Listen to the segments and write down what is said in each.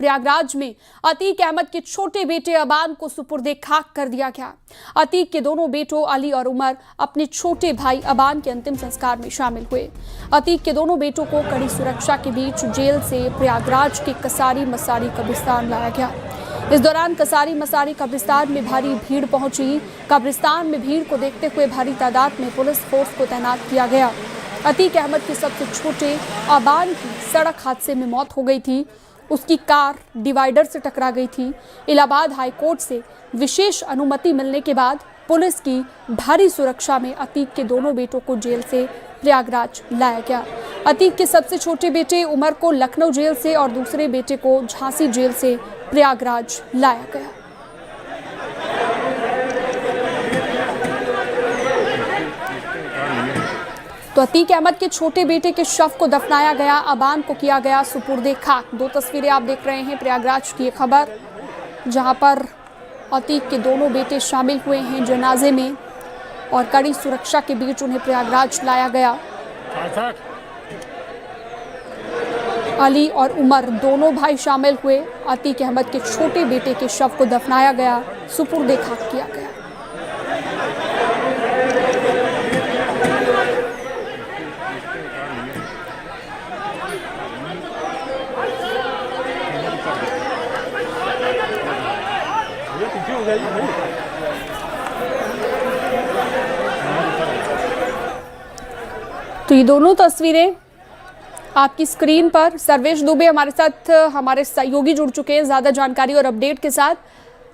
प्रयागराज में अतीक अहमद के छोटे बेटे अबान को सुपुर्दे खाक कर दिया गया। अतीक के दोनों बेटों अली और उमर अपने छोटे भाई अबान के अंतिम संस्कार में शामिल हुए। अतीक के दोनों बेटों को कड़ी सुरक्षा के बीच जेल से प्रयागराज के कसारी मसारी कब्रिस्तान लाया गया। इस दौरान कसारी मसारी कब्रिस्तान में भारी भीड़ पहुंची। कब्रिस्तान में भीड़ को देखते हुए भारी तादाद में पुलिस फोर्स को तैनात किया गया। अतीक अहमद के सबसे छोटे अबान की सड़क हादसे में मौत हो गई थी। उसकी कार डिवाइडर से टकरा गई थी। इलाहाबाद हाई कोर्ट से विशेष अनुमति मिलने के बाद पुलिस की भारी सुरक्षा में अतीक के दोनों बेटों को जेल से प्रयागराज लाया गया। अतीक के सबसे छोटे बेटे उमर को लखनऊ जेल से और दूसरे बेटे को झांसी जेल से प्रयागराज लाया गया। तो अतीक अहमद के छोटे बेटे के शव को दफनाया गया। अबान को किया गया सुपुर्दे खाक। दो तस्वीरें आप देख रहे हैं प्रयागराज की खबर, जहां पर अतीक के दोनों बेटे शामिल हुए हैं जनाजे में और कड़ी सुरक्षा के बीच उन्हें प्रयागराज लाया गया। अली और उमर दोनों भाई शामिल हुए। अतीक अहमद के छोटे बेटे के शव को दफनाया गया, सुपुर्दे खाक किया गया। तो ये दोनों तस्वीरें आपकी स्क्रीन पर। सर्वेश दुबे हमारे साथ हमारे सहयोगी जुड़ चुके हैं ज्यादा जानकारी और अपडेट के साथ।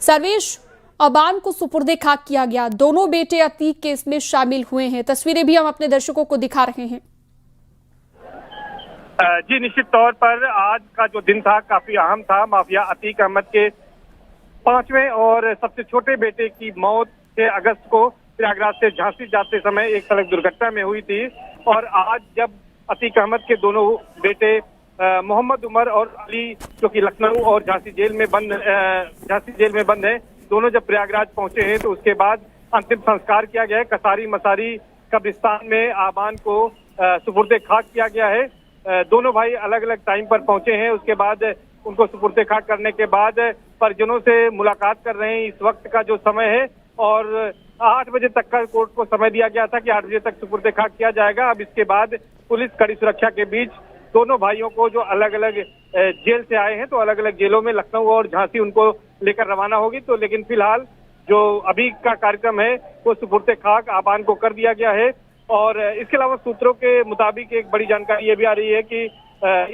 सर्वेश, अबान को सुपुर्दे खाक किया गया, दोनों बेटे अतीक के इसमें शामिल हुए हैं। तस्वीरें भी हम अपने दर्शकों को दिखा रहे हैं। जी निश्चित तौर पर आज का जो दिन था काफी अहम था। माफिया अतीक अहमद के 5वें और सबसे छोटे बेटे की मौत 6 अगस्त को प्रयागराज से झांसी जाते समय एक सड़क दुर्घटना में हुई थी। और आज जब अतीक अहमद के दोनों बेटे मोहम्मद उमर और अली जो कि लखनऊ और झांसी जेल में बंद हैं, दोनों जब प्रयागराज पहुंचे हैं तो उसके बाद अंतिम संस्कार किया गया है। कसारी मसारी कब्रिस्तान में अबान को सुपुर्दे खाक किया गया है। दोनों भाई अलग अलग टाइम पर पहुंचे हैं। उसके बाद उनको सुपुर्दे खाक करने के बाद परिजनों से मुलाकात कर रहे हैं। इस वक्त का जो समय है और 8 बजे तक का कोर्ट को समय दिया गया था कि 8 बजे तक सुपुर्दे खाक किया जाएगा। अब इसके बाद पुलिस कड़ी सुरक्षा के बीच दोनों भाइयों को जो अलग अलग जेल से आए हैं तो अलग अलग जेलों में लखनऊ और झांसी उनको लेकर रवाना होगी। तो लेकिन फिलहाल जो अभी का कार्यक्रम है वो सुपुर्दे खाक अबान को कर दिया गया है। और इसके अलावा सूत्रों के मुताबिक एक बड़ी जानकारी ये भी आ रही है कि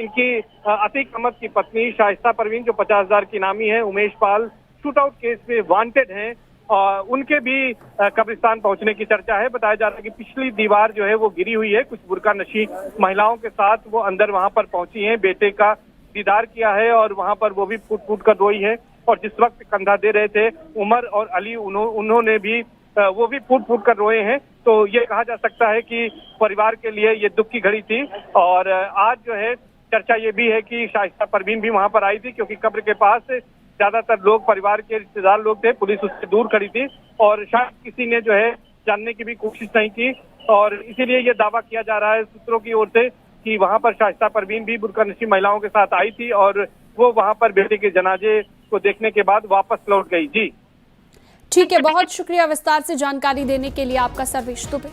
इनकी अतीक अहमद की पत्नी शाइस्ता परवीन जो 50,000 की इनामी है, Umesh Pal shoot out case में वांटेड हैं, उनके भी कब्रिस्तान पहुंचने की चर्चा है। बताया जा रहा है कि पिछली दीवार जो है वो गिरी हुई है। कुछ बुर्का नशी महिलाओं के साथ वो अंदर वहां पर पहुंची हैं, बेटे का दीदार किया है और वहां पर वो भी फूट फूट कर रोई है। और जिस वक्त कंधा दे रहे थे उमर और अली, उन्होंने भी वो भी फूट फूट कर रोए हैं। तो ये कहा जा सकता है कि परिवार के लिए ये दुख की घड़ी थी। और आज जो है चर्चा ये भी है कि शाइस्ता परवीन भी वहां पर आई थी, क्योंकि कब्र के पास ज्यादातर लोग परिवार के रिश्तेदार लोग थे। पुलिस उससे दूर खड़ी थी और शायद किसी ने जो है जानने की भी कोशिश नहीं की। और इसीलिए ये दावा किया जा रहा है सूत्रों की ओर से कि वहां पर शाइस्ता परवीन भी बुर्का नशी महिलाओं के साथ आई थी और वो वहां पर बेटे के जनाजे को देखने के बाद वापस लौट गई। जी ठीक है, बहुत शुक्रिया विस्तार से जानकारी देने के लिए आपका सर्वेश दुबे।